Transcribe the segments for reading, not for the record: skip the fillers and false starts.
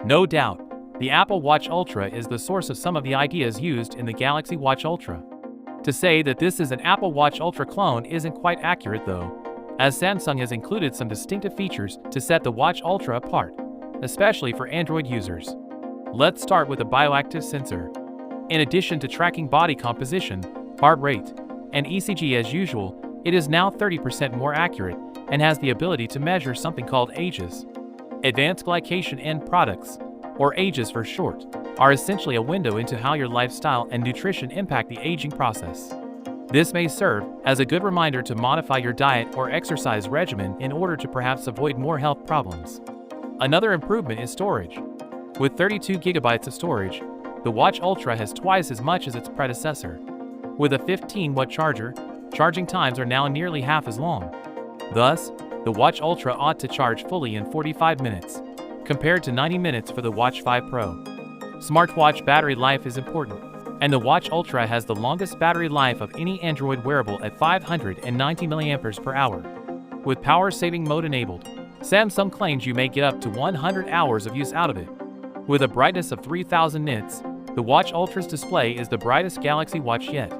No doubt, the Apple Watch Ultra is the source of some of the ideas used in the Galaxy Watch Ultra. To say that this is an Apple Watch Ultra clone isn't quite accurate though, as Samsung has included some distinctive features to set the Watch Ultra apart, especially for Android users. Let's start with the Bioactive Sensor. In addition to tracking body composition, heart rate, and ECG as usual, it is now 30% more accurate and has the ability to measure something called AGEs. Advanced Glycation End Products, or AGEs for short, are essentially a window into how your lifestyle and nutrition impact the aging process. This may serve as a good reminder to modify your diet or exercise regimen in order to perhaps avoid more health problems. Another improvement is storage. With 32 gigabytes of storage, the Watch Ultra has twice as much as its predecessor. With a 15-watt charger, charging times are now nearly half as long. Thus, the Watch Ultra ought to charge fully in 45 minutes, compared to 90 minutes for the Watch 5 Pro. Smartwatch battery life is important, and the Watch Ultra has the longest battery life of any Android wearable at 590 mAh. With power saving mode enabled, Samsung claims you may get up to 100 hours of use out of it. With a brightness of 3000 nits, the Watch Ultra's display is the brightest Galaxy Watch yet.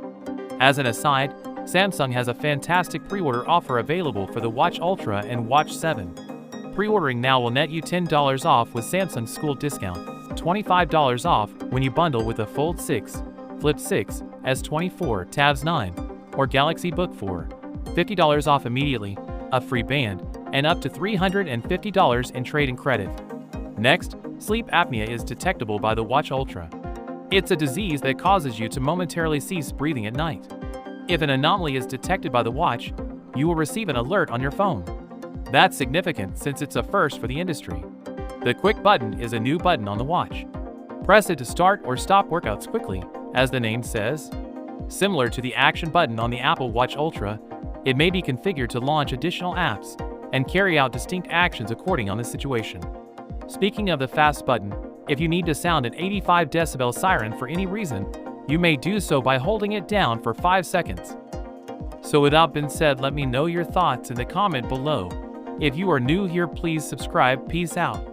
As an aside, Samsung has a fantastic pre-order offer available for the Watch Ultra and Watch 7. Pre-ordering now will net you $10 off with Samsung's school discount, $25 off when you bundle with a Fold 6, Flip 6, S24, Tabs 9, or Galaxy Book 4, $50 off immediately, a free band, and up to $350 in trade-in credit. Next, sleep apnea is detectable by the Watch Ultra. It's a disease that causes you to momentarily cease breathing at night. If an anomaly is detected by the watch, you will receive an alert on your phone. That's significant since it's a first for the industry. The Quick button is a new button on the watch. Press it to start or stop workouts quickly, as the name says. Similar to the Action button on the Apple Watch Ultra, it may be configured to launch additional apps and carry out distinct actions according on the situation. Speaking of the Fast button, if you need to sound an 85 decibel siren for any reason, you may do so by holding it down for 5 seconds. So with that being said, let me know your thoughts in the comment below. If you are new here, please subscribe. Peace out.